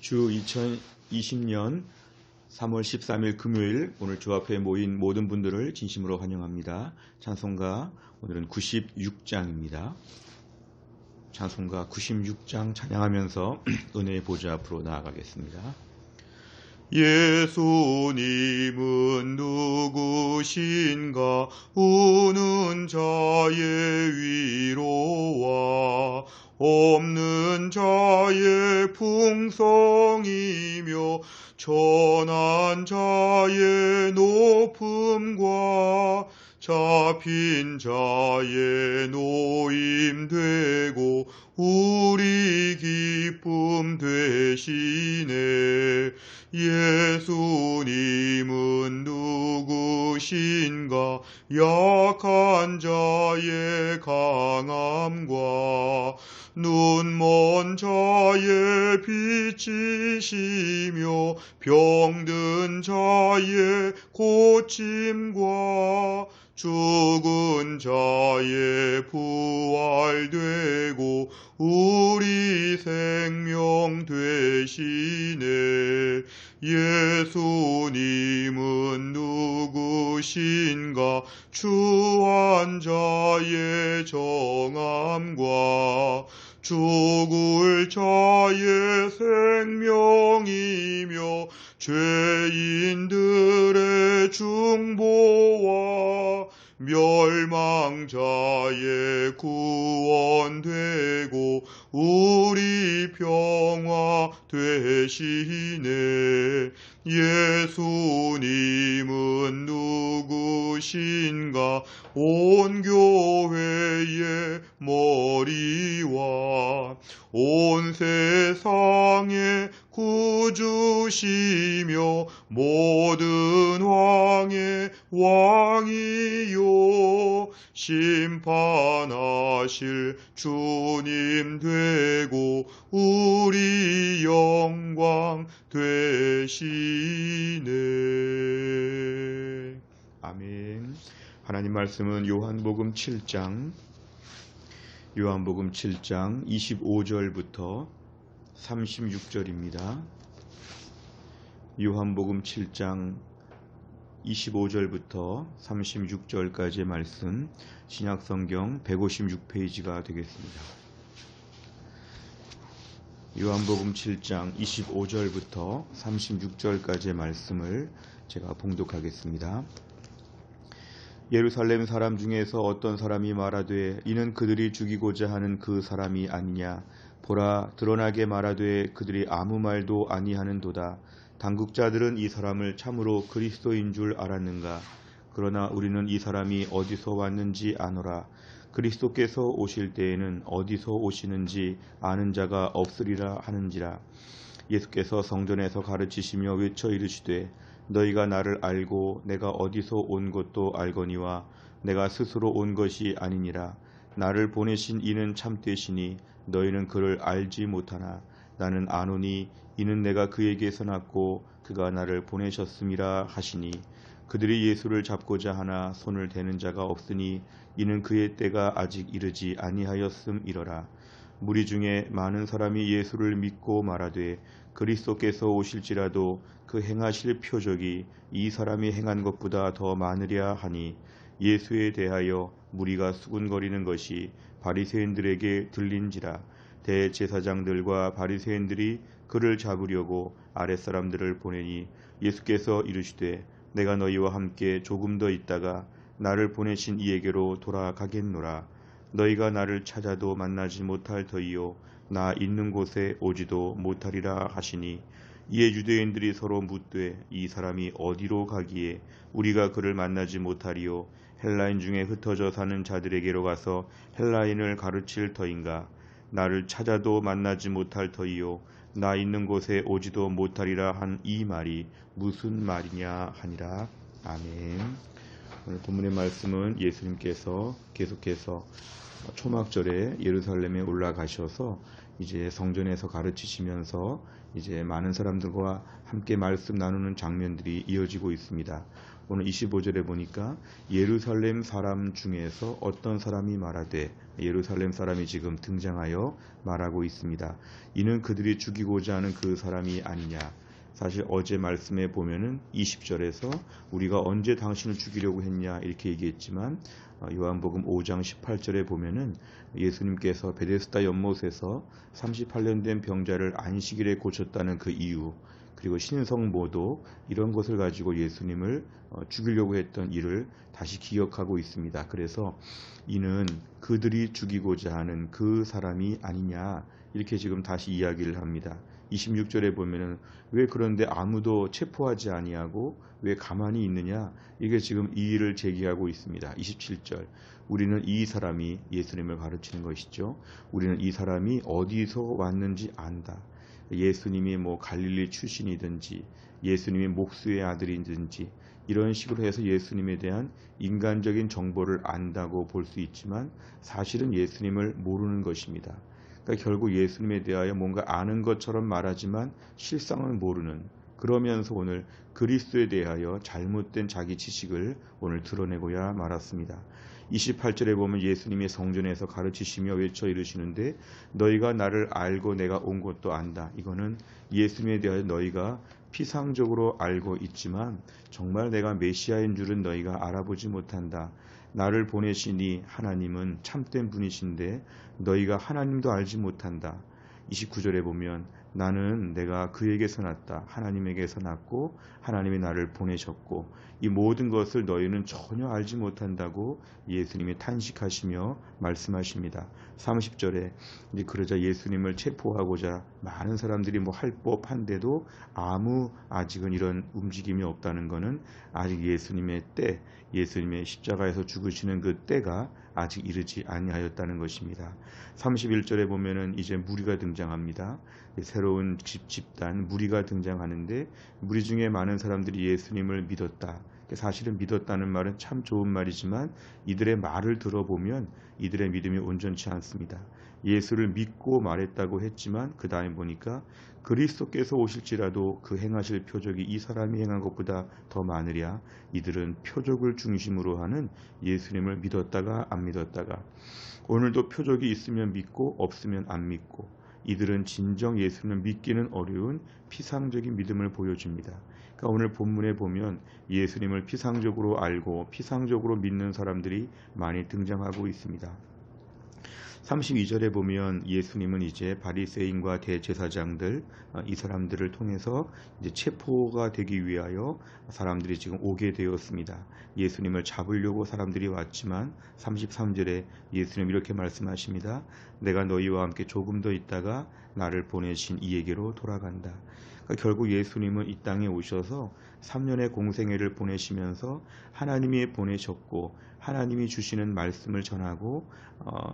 주 2020년 3월 13일 금요일, 오늘 주 앞에 모인 모든 분들을 진심으로 환영합니다. 찬송가 오늘은 96장입니다. 찬송가 96장 찬양하면서 은혜의 보좌 앞으로 나아가겠습니다. 예수님은 누구신가? 우는 자의 위로와 없는 자의 풍성이며 천한 자의 높음과 잡힌 자의 노임되고 우리 기쁨 되시네. 예수님은 누구신가? 약한 자의 강함과 눈먼 자의 빛이시며 병든 자의 고침과 죽은 자의 부활되고 우리 생명 되시네. 예수님은 누구신가? 추한 자의 정함과 죽을 자의 생명이며 죄인들의 중보와 멸망자의 구원되고 우리 평화 되시네. 예수님은 누구신가? 온 교회의 머리와 온 세상의 구주시며 모든 왕의 왕이요 심판하실 주님 되고 우리 영광 되시네. 아멘. 하나님 말씀은 요한복음 7장 25절부터 36절입니다. 요한복음 7장 25절부터 36절까지의 말씀, 신약성경 156페이지가 되겠습니다. 요한복음 7장 25절부터 36절까지의 말씀을 제가 봉독하겠습니다. 예루살렘 사람 중에서 어떤 사람이 말하되 이는 그들이 죽이고자 하는 그 사람이 아니냐. 보라, 드러나게 말하되 그들이 아무 말도 아니하는도다. 당국자들은 이 사람을 참으로 그리스도인 줄 알았는가? 그러나 우리는 이 사람이 어디서 왔는지 아노라. 그리스도께서 오실 때에는 어디서 오시는지 아는 자가 없으리라 하는지라. 예수께서 성전에서 가르치시며 외쳐 이르시되 너희가 나를 알고 내가 어디서 온 것도 알거니와 내가 스스로 온 것이 아니니라. 나를 보내신 이는 참되시니 너희는 그를 알지 못하나 나는 아노니 이는 내가 그에게서 났고 그가 나를 보내셨음이라 하시니 그들이 예수를 잡고자 하나 손을 대는 자가 없으니 이는 그의 때가 아직 이르지 아니하였음이러라. 무리 중에 많은 사람이 예수를 믿고 말하되 그리스도께서 오실지라도 그 행하실 표적이 이 사람이 행한 것보다 더 많으랴 하니 예수에 대하여 무리가 수군거리는 것이 바리새인들에게 들린지라. 대제사장들과 바리새인들이 그를 잡으려고 아랫사람들을 보내니 예수께서 이르시되 내가 너희와 함께 조금 더 있다가 나를 보내신 이에게로 돌아가겠노라. 너희가 나를 찾아도 만나지 못할 터이요 나 있는 곳에 오지도 못하리라 하시니 이에 유대인들이 서로 묻되 이 사람이 어디로 가기에 우리가 그를 만나지 못하리요 헬라인 중에 흩어져 사는 자들에게로 가서 헬라인을 가르칠 터인가? 나를 찾아도 만나지 못할 터이요 나 있는 곳에 오지도 못하리라 한 이 말이 무슨 말이냐 하니라. 아멘. 오늘 본문의 말씀은 예수님께서 계속해서 초막절에 예루살렘에 올라가셔서 이제 성전에서 가르치시면서 이제 많은 사람들과 함께 말씀 나누는 장면들이 이어지고 있습니다. 오늘 25절에 보니까 예루살렘 사람 중에서 어떤 사람이 말하되, 예루살렘 사람이 지금 등장하여 말하고 있습니다. 이는 그들이 죽이고자 하는 그 사람이 아니냐. 사실 어제 말씀에 보면은 20절에서 우리가 언제 당신을 죽이려고 했냐 이렇게 얘기했지만, 요한복음 5장 18절에 보면은 예수님께서 베데스다 연못에서 38년 된 병자를 안식일에 고쳤다는 그 이유, 그리고 신성모도 이런 것을 가지고 예수님을 죽이려고 했던 일을 다시 기억하고 있습니다. 그래서 이는 그들이 죽이고자 하는 그 사람이 아니냐 이렇게 지금 다시 이야기를 합니다. 26절에 보면은 왜 그런데 아무도 체포하지 아니하고 왜 가만히 있느냐, 이게 지금 이의를 제기하고 있습니다. 27절, 우리는 이 사람이 예수님을 가르치는 것이죠. 우리는 이 사람이 어디서 왔는지 안다. 예수님이 뭐 갈릴리 출신이든지 예수님이 목수의 아들이든지 이런 식으로 해서 예수님에 대한 인간적인 정보를 안다고 볼 수 있지만 사실은 예수님을 모르는 것입니다. 그러니까 결국 예수님에 대하여 뭔가 아는 것처럼 말하지만 실상은 모르는, 그러면서 오늘 그리스도에 대하여 잘못된 자기 지식을 오늘 드러내고야 말았습니다. 28절에 보면 예수님이 성전에서 가르치시며 외쳐 이르시는데 너희가 나를 알고 내가 온 것도 안다. 이거는 예수님에 대하여 너희가 피상적으로 알고 있지만 정말 내가 메시아인 줄은 너희가 알아보지 못한다. 나를 보내시니 하나님은 참된 분이신데 너희가 하나님도 알지 못한다. 29절에 보면 나는 내가 그에게서 났다. 하나님에게서 났고 하나님이 나를 보내셨고 이 모든 것을 너희는 전혀 알지 못한다고 예수님이 탄식하시며 말씀하십니다. 30절에 이제 그러자 예수님을 체포하고자 많은 사람들이 뭐 할 법한데도 아직은 이런 움직임이 없다는 것은 아직 예수님의 때, 예수님의 십자가에서 죽으시는 그 때가 아직 이르지 아니하였다는 것입니다. 31절에 보면은 이제 무리가 등장합니다. 새로운 집단 무리가 등장하는데 무리 중에 많은 사람들이 예수님을 믿었다. 사실은 믿었다는 말은 참 좋은 말이지만 이들의 말을 들어보면 이들의 믿음이 온전치 않습니다. 예수를 믿고 말했다고 했지만 그 다음에 보니까 그리스도께서 오실지라도 그 행하실 표적이 이 사람이 행한 것보다 더 많으랴. 이들은 표적을 중심으로 하는 예수님을 믿었다가 안 믿었다가, 오늘도 표적이 있으면 믿고 없으면 안 믿고, 이들은 진정 예수님을 믿기는 어려운 피상적인 믿음을 보여줍니다. 그러니까 오늘 본문에 보면 예수님을 피상적으로 알고 피상적으로 믿는 사람들이 많이 등장하고 있습니다. 32절에 보면 예수님은 이제 바리새인과 대제사장들, 이 사람들을 통해서 이제 체포가 되기 위하여 사람들이 지금 오게 되었습니다. 예수님을 잡으려고 사람들이 왔지만 33절에 예수님 이렇게 말씀하십니다. 내가 너희와 함께 조금 더 있다가 나를 보내신 이에게로 돌아간다. 그러니까 결국 예수님은 이 땅에 오셔서 3년의 공생애를 보내시면서 하나님이 보내셨고 하나님이 주시는 말씀을 전하고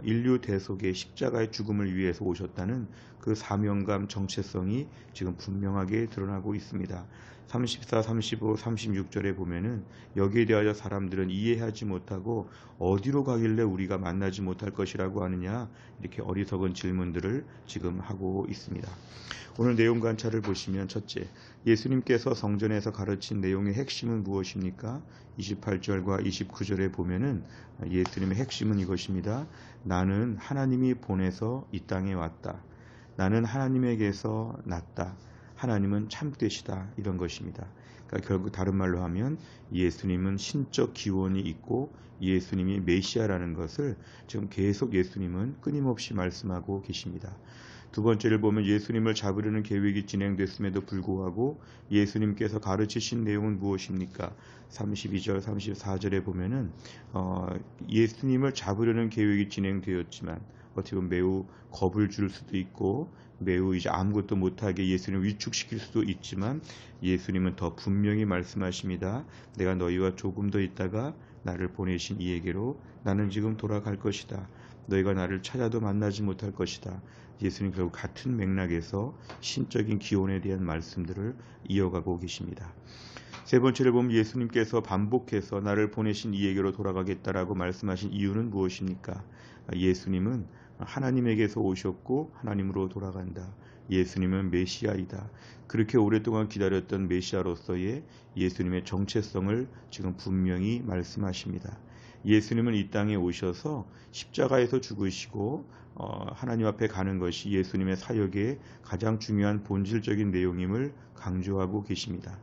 인류 대속의 십자가의 죽음을 위해서 오셨다는 그 사명감 정체성이 지금 분명하게 드러나고 있습니다. 34, 35, 36절에 보면은 여기에 대하여 사람들은 이해하지 못하고 어디로 가길래 우리가 만나지 못할 것이라고 하느냐, 이렇게 어리석은 질문들을 지금 하고 있습니다. 오늘 내용 관찰을 보시면 첫째, 예수님께서 성전에서 가르친 내용의 핵심은 무엇입니까? 28절과 29절에 보면은 예수님의 핵심은 이것입니다. 나는 하나님이 보내서 이 땅에 왔다. 나는 하나님에게서 났다. 하나님은 참되시다. 이런 것입니다. 그러니까 결국 다른 말로 하면 예수님은 신적 기원이 있고 예수님이 메시아라는 것을 지금 계속 예수님은 끊임없이 말씀하고 계십니다. 두 번째를 보면 예수님을 잡으려는 계획이 진행됐음에도 불구하고 예수님께서 가르치신 내용은 무엇입니까? 32절, 34절에 보면은 예수님을 잡으려는 계획이 진행되었지만 어떻게 보면 매우 겁을 줄 수도 있고 매우 이제 아무것도 못하게 예수님을 위축시킬 수도 있지만 예수님은 더 분명히 말씀하십니다. 내가 너희와 조금 더 있다가 나를 보내신 이에게로 나는 지금 돌아갈 것이다. 너희가 나를 찾아도 만나지 못할 것이다. 예수님 결국 같은 맥락에서 신적인 기원에 대한 말씀들을 이어가고 계십니다. 세 번째를 보면 예수님께서 반복해서 나를 보내신 이에게로 돌아가겠다라고 말씀하신 이유는 무엇입니까? 예수님은 하나님에게서 오셨고 하나님으로 돌아간다. 예수님은 메시아이다. 그렇게 오랫동안 기다렸던 메시아로서의 예수님의 정체성을 지금 분명히 말씀하십니다. 예수님은 이 땅에 오셔서 십자가에서 죽으시고 하나님 앞에 가는 것이 예수님의 사역의 가장 중요한 본질적인 내용임을 강조하고 계십니다.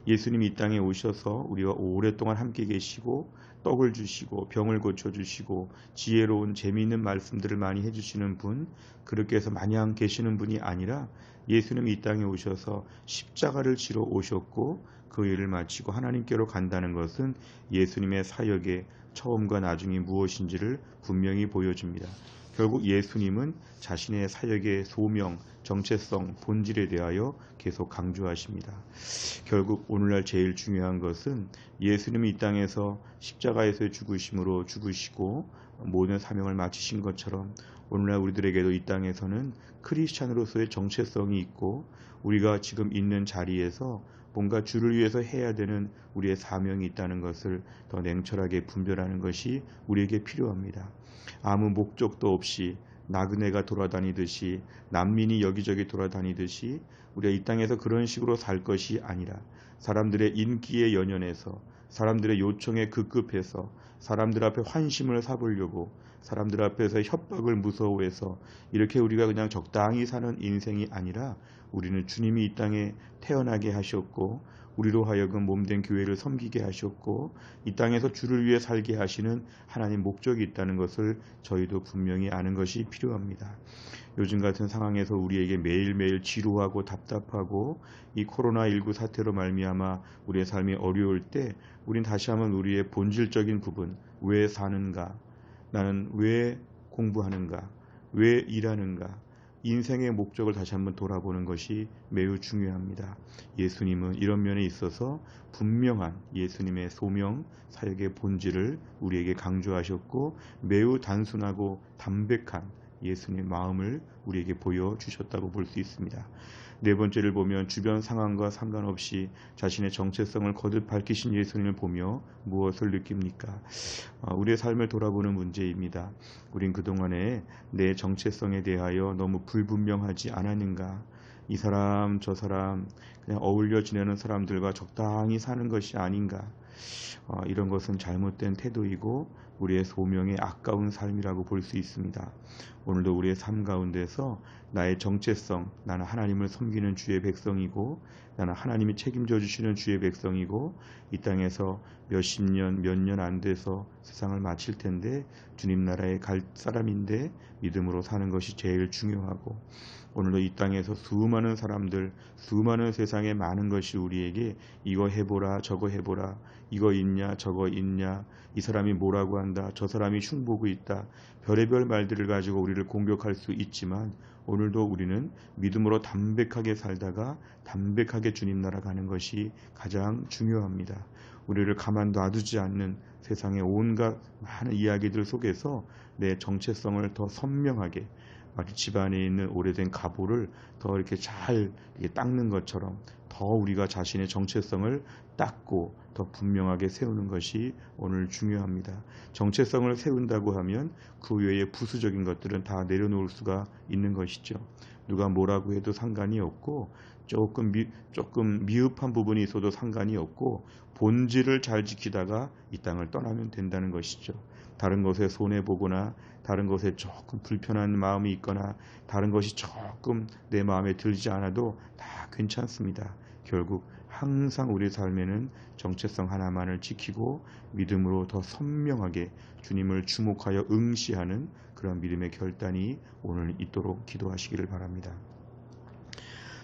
예수님이 이 땅에 오셔서 우리와 오랫동안 함께 계시고 떡을 주시고 병을 고쳐주시고 지혜로운 재미있는 말씀들을 많이 해주시는 분, 그렇게 해서 마냥 계시는 분이 아니라 예수님이 이 땅에 오셔서 십자가를 지러 오셨고 그 일을 마치고 하나님께로 간다는 것은 예수님의 사역의 처음과 나중이 무엇인지를 분명히 보여줍니다. 결국 예수님은 자신의 사역의 소명, 정체성, 본질에 대하여 계속 강조하십니다. 결국 오늘날 제일 중요한 것은 예수님이 이 땅에서 십자가에서의 죽으심으로 죽으시고 모든 사명을 마치신 것처럼 오늘날 우리들에게도 이 땅에서는 크리스찬으로서의 정체성이 있고 우리가 지금 있는 자리에서 뭔가 주를 위해서 해야 되는 우리의 사명이 있다는 것을 더 냉철하게 분별하는 것이 우리에게 필요합니다. 아무 목적도 없이 나그네가 돌아다니듯이 난민이 여기저기 돌아다니듯이 우리가 이 땅에서 그런 식으로 살 것이 아니라 사람들의 인기에 연연해서 사람들의 요청에 급급해서 사람들 앞에 환심을 사보려고 사람들 앞에서 협박을 무서워해서 이렇게 우리가 그냥 적당히 사는 인생이 아니라 우리는 주님이 이 땅에 태어나게 하셨고 우리로 하여금 몸된 교회를 섬기게 하셨고 이 땅에서 주를 위해 살게 하시는 하나님 목적이 있다는 것을 저희도 분명히 아는 것이 필요합니다. 요즘 같은 상황에서 우리에게 매일매일 지루하고 답답하고 이 코로나19 사태로 말미암아 우리의 삶이 어려울 때 우린 다시 한번 우리의 본질적인 부분, 왜 사는가, 나는 왜 공부하는가, 왜 일하는가, 인생의 목적을 다시 한번 돌아보는 것이 매우 중요합니다. 예수님은 이런 면에 있어서 분명한 예수님의 소명, 사역의 본질을 우리에게 강조하셨고 매우 단순하고 담백한 예수님의 마음을 우리에게 보여주셨다고 볼 수 있습니다. 네 번째를 보면 주변 상황과 상관없이 자신의 정체성을 거듭 밝히신 예수님을 보며 무엇을 느낍니까? 우리의 삶을 돌아보는 문제입니다. 우린 그동안에 내 정체성에 대하여 너무 불분명하지 않았는가? 이 사람 저 사람 그냥 어울려 지내는 사람들과 적당히 사는 것이 아닌가? 이런 것은 잘못된 태도이고 우리의 소명에 아까운 삶이라고 볼 수 있습니다. 오늘도 우리의 삶 가운데서 나의 정체성, 나는 하나님을 섬기는 주의 백성이고 나는 하나님이 책임져 주시는 주의 백성이고 이 땅에서 몇십 년, 몇 년 안 돼서 세상을 마칠 텐데 주님 나라에 갈 사람인데 믿음으로 사는 것이 제일 중요하고 오늘도 이 땅에서 수많은 사람들, 수많은 세상에 많은 것이 우리에게 이거 해보라, 저거 해보라, 이거 있냐, 저거 있냐, 이 사람이 뭐라고 한다, 저 사람이 흉보고 있다, 별의별 말들을 가지고 우리를 공격할 수 있지만 오늘도 우리는 믿음으로 담백하게 살다가 담백하게 주님 나라 가는 것이 가장 중요합니다. 우리를 가만 놔두지 않는 세상의 온갖 많은 이야기들 속에서 내 정체성을 더 선명하게 마치 집안에 있는 오래된 갑오를 더 이렇게 잘 닦는 것처럼 더 우리가 자신의 정체성을 닦고 더 분명하게 세우는 것이 오늘 중요합니다. 정체성을 세운다고 하면 그 외의 부수적인 것들은 다 내려놓을 수가 있는 것이죠. 누가 뭐라고 해도 상관이 없고 조금 미흡한 부분이 있어도 상관이 없고 본질을 잘 지키다가 이 땅을 떠나면 된다는 것이죠. 다른 것에 손해보거나 다른 것에 조금 불편한 마음이 있거나 다른 것이 조금 내 마음에 들지 않아도 다 괜찮습니다. 결국 항상 우리 삶에는 정체성 하나만을 지키고 믿음으로 더 선명하게 주님을 주목하여 응시하는 그런 믿음의 결단이 오늘 있도록 기도하시기를 바랍니다.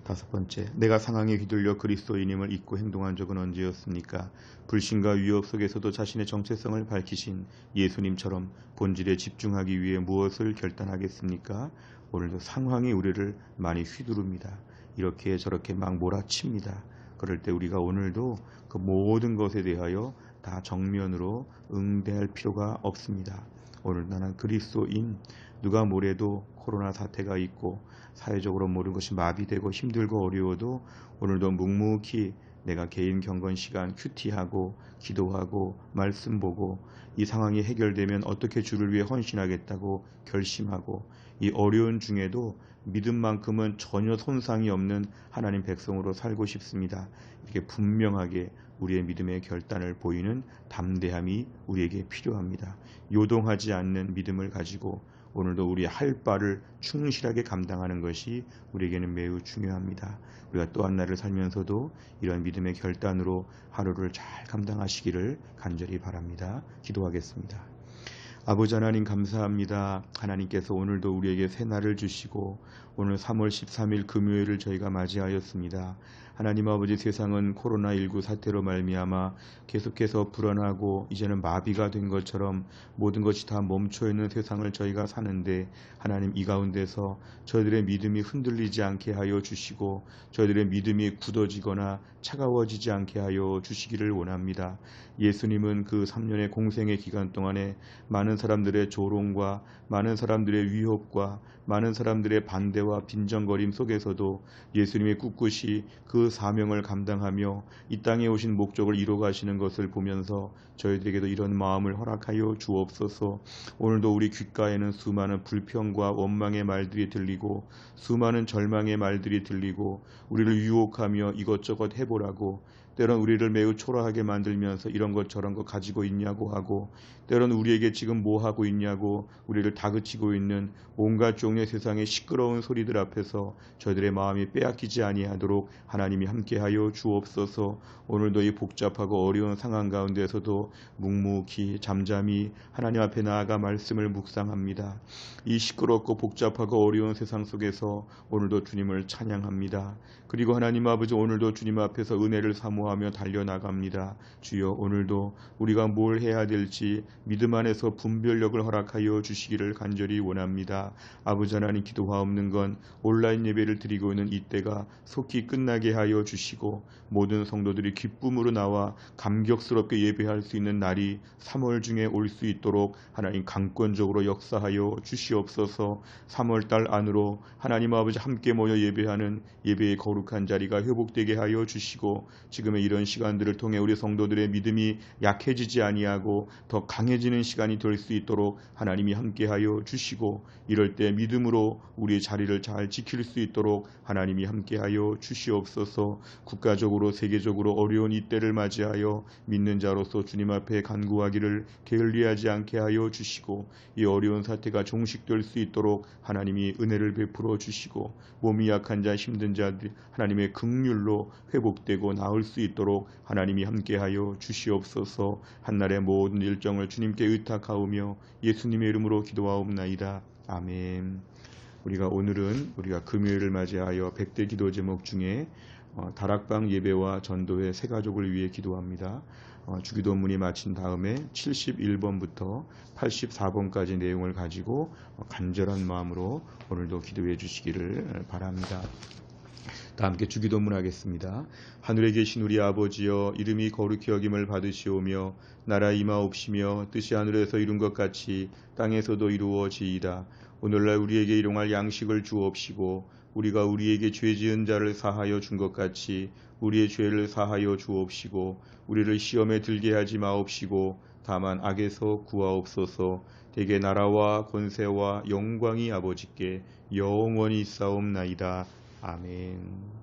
다섯 번째, 내가 상황에 휘둘려 그리스도인임을 잊고 행동한 적은 언제였습니까? 불신과 위협 속에서도 자신의 정체성을 밝히신 예수님처럼 본질에 집중하기 위해 무엇을 결단하겠습니까? 오늘도 상황이 우리를 많이 휘두릅니다. 이렇게 저렇게 막 몰아칩니다. 그럴 때 우리가 오늘도 그 모든 것에 대하여 다 정면으로 응대할 필요가 없습니다. 오늘 나는 그리스도인, 누가 뭐래도 코로나 사태가 있고 사회적으로 모든 것이 마비되고 힘들고 어려워도 오늘도 묵묵히 내가 개인 경건 시간 큐티하고 기도하고 말씀 보고 이 상황이 해결되면 어떻게 주를 위해 헌신하겠다고 결심하고 이 어려운 중에도 믿음만큼은 전혀 손상이 없는 하나님 백성으로 살고 싶습니다. 이렇게 분명하게 우리의 믿음의 결단을 보이는 담대함이 우리에게 필요합니다. 요동하지 않는 믿음을 가지고 오늘도 우리의 할 바를 충실하게 감당하는 것이 우리에게는 매우 중요합니다. 우리가 또 한 날을 살면서도 이런 믿음의 결단으로 하루를 잘 감당하시기를 간절히 바랍니다. 기도하겠습니다. 아버지 하나님 감사합니다. 하나님께서 오늘도 우리에게 새 날을 주시고 오늘 3월 13일 금요일을 저희가 맞이하였습니다. 하나님 아버지, 세상은 코로나19 사태로 말미암아 계속해서 불안하고 이제는 마비가 된 것처럼 모든 것이 다 멈춰있는 세상을 저희가 사는데, 하나님 이 가운데서 저희들의 믿음이 흔들리지 않게 하여 주시고 저희들의 믿음이 굳어지거나 차가워지지 않게 하여 주시기를 원합니다. 예수님은 그 3년의 공생의 기간 동안에 많은 사람들의 조롱과 많은 사람들의 위협과 많은 사람들의 반대와 빈정거림 속에서도 예수님의 꿋꿋이 그 사명을 감당하며 이 땅에 오신 목적을 이루어가시는 것을 보면서 저희들에게도 이런 마음을 허락하여 주옵소서. 오늘도 우리 귓가에는 수많은 불평과 원망의 말들이 들리고 수많은 절망의 말들이 들리고 우리를 유혹하며 이것저것 해보라고, 때론 우리를 매우 초라하게 만들면서 이런 것 저런 것 가지고 있냐고 하고, 때론 우리에게 지금 뭐 하고 있냐고 우리를 다그치고 있는 온갖 종류의 세상의 시끄러운 소리들 앞에서 저희들의 마음이 빼앗기지 아니하도록 하나님이 함께하여 주옵소서. 오늘도 이 복잡하고 어려운 상황 가운데서도 묵묵히 잠잠히 하나님 앞에 나아가 말씀을 묵상합니다. 이 시끄럽고 복잡하고 어려운 세상 속에서 오늘도 주님을 찬양합니다. 그리고 하나님 아버지, 오늘도 주님 앞에서 은혜를 사모하며 달려나갑니다. 주여, 오늘도 우리가 뭘 해야 될지 믿음 안에서 분별력을 허락하여 주시기를 간절히 원합니다. 아버지 하나님, 기도하옵는 건 온라인 예배를 드리고 있는 이때가 속히 끝나게 하여 주시고 모든 성도들이 기쁨으로 나와 감격스럽게 예배할 수 있는 날이 3월 중에 올 수 있도록 하나님 강권적으로 역사하여 주시옵소서. 3월달 안으로 하나님 아버지 함께 모여 예배하는 예배의 거룩한 자리가 회복되게 하여 주시고, 지금의 이런 시간들을 통해 우리 성도들의 믿음이 약해지지 아니하고 더 강해지는 시간이 될 수 있도록 하나님이 함께하여 주시고, 이럴 때 믿음으로 우리의 자리를 잘 지킬 수 있도록 하나님이 함께하여 주시옵소서. 국가적으로 세계적으로 어려운 이때를 맞이하여 믿는 자로서 주님 앞에 간구하기를 게을리하지 않게 하여 주시고, 이 어려운 사태가 종식될 수 있도록 하나님이 은혜를 베풀어 주시고, 몸이 약한 자 힘든 자들 하나님의 긍휼로 회복되고 나을 수 있도록 하나님이 함께하여 주시옵소서. 한날의 모든 일정을 주님께 의탁하오며 예수님의 이름으로 기도하옵나이다. 아멘. 오늘은 우리가 금요일을 맞이하여 100대 기도 제목 중에 다락방 예배와 전도회 새 가족을 위해 기도합니다. 주기도문이 마친 다음에 71번부터 84번까지 내용을 가지고 간절한 마음으로 오늘도 기도해 주시기를 바랍니다. 다 함께 주기도문 하겠습니다. 하늘에 계신 우리 아버지여, 이름이 거룩히 여김을 받으시오며 나라 임하옵시며 뜻이 하늘에서 이룬 것 같이 땅에서도 이루어지이다. 오늘날 우리에게 일용할 양식을 주옵시고 우리가 우리에게 죄 지은 자를 사하여 준 것 같이 우리의 죄를 사하여 주옵시고 우리를 시험에 들게 하지 마옵시고 다만 악에서 구하옵소서. 대개 나라와 권세와 영광이 아버지께 영원히 있사옵나이다. 아멘.